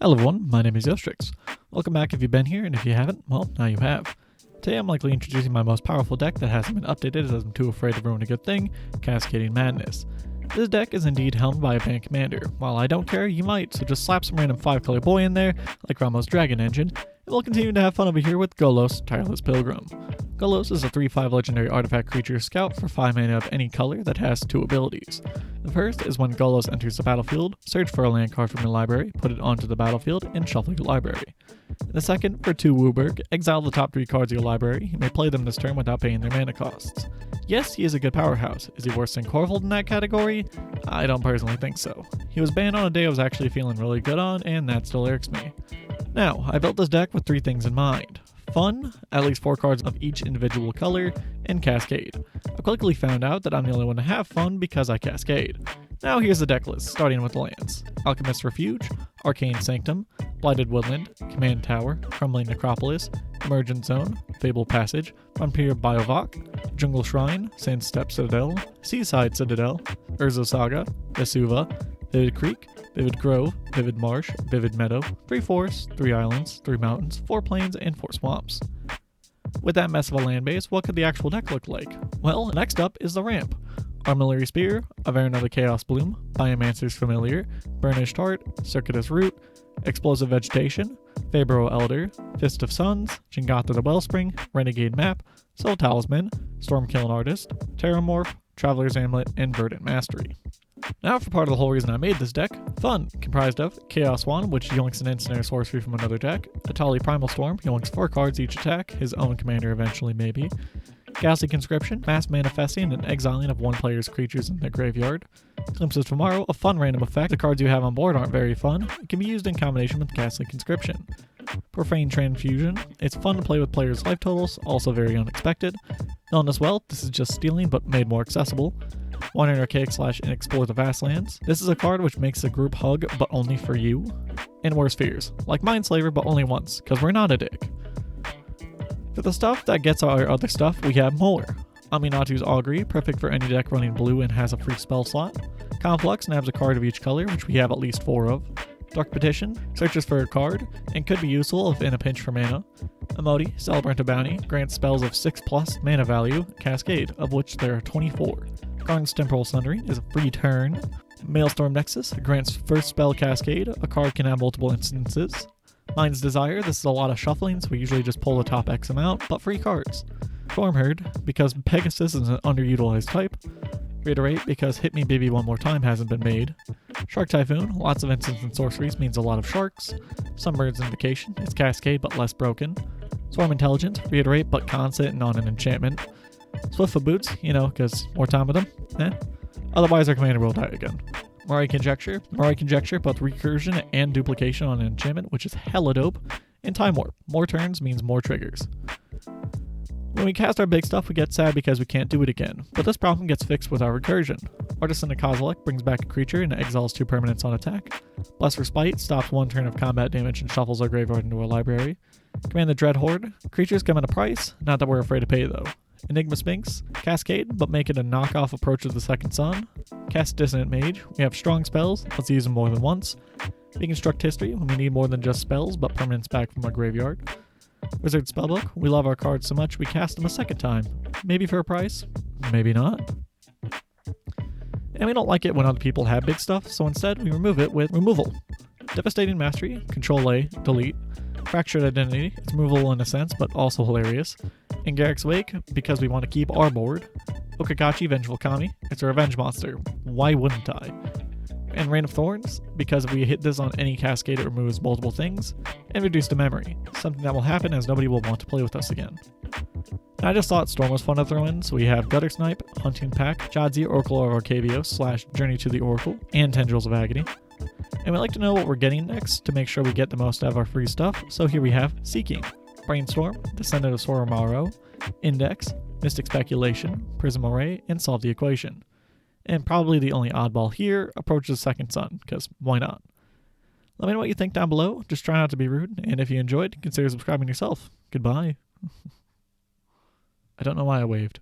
Hello everyone, my name is Eostrix. Welcome back if you've been here, and if you haven't, well, now you have. Today I'm likely introducing my most powerful deck that hasn't been updated as I'm too afraid to ruin a good thing, Cascading Madness. This deck is indeed helmed by a band commander. While I don't care, you might, so just slap some random 5-color boy in there, like Ramos' Dragon Engine, and we'll continue to have fun over here with Golos Tireless Pilgrim. Golos is a 3/5 legendary artifact creature scout for 5 mana of any color that has 2 abilities. The first is when Golos enters the battlefield, search for a land card from your library, put it onto the battlefield, and shuffle your library. The second, for 2 Wooburg, exile the top 3 cards of your library. You may play them this turn without paying their mana costs. Yes, he is a good powerhouse. Is he worse than Corvold in that category? I don't personally think so. He was banned on a day I was actually feeling really good on, and that still irks me. Now, I built this deck with 3 things in mind. Fun, at least 4 cards of each individual color, and Cascade. I quickly found out that I'm the only one to have fun because I Cascade. Now here's the deck list, starting with lands. Alchemist's Refuge, Arcane Sanctum, Blighted Woodland, Command Tower, Crumbling Necropolis, Emergent Zone, Fabled Passage, Vampire Biovok, Jungle Shrine, Sandstep Citadel, Seaside Citadel, Urza Saga, Vesuva, Vivid Creek, Vivid Grove, Vivid Marsh, Vivid Meadow, 3 forests, 3 islands, 3 mountains, 4 plains, and 4 swamps. With that mess of a land base, what could the actual deck look like? Well, next up is the ramp. Armillary Spear, Averna the Chaos Bloom, Biomancer's Familiar, Burnished Heart, Circuitous Root, Explosive Vegetation, Fabro Elder, Fist of Suns, Jingata the Wellspring, Renegade Map, Soul Talisman, Stormkiln Artist, Terramorph, Traveler's Amulet, and Verdant Mastery. Now for part of the whole reason I made this deck, fun, comprised of Chaos Wand, which yoinks an instant or sorcery from another deck, Atali Primal Storm, yoinks 4 cards each attack, his own commander eventually maybe, Ghastly Conscription, mass manifesting and exiling of one player's creatures in their graveyard, Glimpse of Tomorrow, a fun random effect. The cards you have on board aren't very fun, it can be used in combination with Ghastly Conscription. Profane Transfusion, it's fun to play with players' life totals, also very unexpected. Illness Wealth, this is just stealing but made more accessible. Wander in Archaic / and Explore the Vastlands. This is a card which makes the group hug, but only for you. And Worse Fears, like Mindslaver, but only once, because we're not a dick. For the stuff that gets our other stuff, we have more. Aminatu's Augury, perfect for any deck running blue and has a free spell slot. Conflux nabs a card of each color, which we have at least 4 of. Dark Petition searches for a card, and could be useful if in a pinch for mana. Emoti, Celebrant of Bounty, grants spells of 6+ mana value, Cascade, of which there are 24. Garn's Temporal Sundering is a free turn. Maelstrom Nexus grants first spell Cascade, a card can have multiple instances. Mind's Desire, this is a lot of shuffling, so we usually just pull the top X amount, but free cards. Stormherd, because Pegasus is an underutilized type. Reiterate, because Hit Me Baby One More Time hasn't been made. Shark Typhoon, lots of instants and sorceries means a lot of sharks. Sunbird's Invocation, it's Cascade but less broken. Swarm Intelligence, reiterate but constant and not an enchantment. Swift Foot Boots, because more time with them, Otherwise our commander will die again. Morai Conjecture, both recursion and duplication on an enchantment, which is hella dope. And Time Warp, more turns means more triggers. When we cast our big stuff, we get sad because we can't do it again, but this problem gets fixed with our recursion. Artisan of Kozilek brings back a creature and exiles 2 permanents on attack. Bless Respite stops 1 turn of combat damage and shuffles our graveyard into our library. Command the Dread Horde, creatures come at a price, not that we're afraid to pay though. Enigma Sphinx, Cascade, but make it a knockoff Approach of the Second Sun. Cast Dissonant Mage, we have strong spells, let's use them more than once. Deconstruct History, when we need more than just spells, but permanents back from our graveyard. Wizard Spellbook, we love our cards so much we cast them a second time. Maybe for a price, maybe not. And we don't like it when other people have big stuff, so instead we remove it with Removal. Devastating Mastery, Control-A, Delete. Fractured Identity, it's removal in a sense, but also hilarious. In Garrick's Wake, because we want to keep our board. Okagachi Vengeful Kami, it's a revenge monster. Why wouldn't I? And Rain of Thorns, because if we hit this on any Cascade it removes multiple things. And Reduce to Memory, something that will happen as nobody will want to play with us again. And I just thought Storm was fun to throw in, so we have Gutter Snipe, Hunting Pack, Jadzi, Oracle of Arcavios / Journey to the Oracle, and Tendrils of Agony. And we like to know what we're getting next to make sure we get the most out of our free stuff, so here we have Seeking, Brainstorm, Descendant of Soromaro, Index, Mystic Speculation, Prism Array, and Solve the Equation. And probably the only oddball here, Approach the Second Sun, because why not? Let me know what you think down below, just try not to be rude, and if you enjoyed, consider subscribing yourself. Goodbye. I don't know why I waved.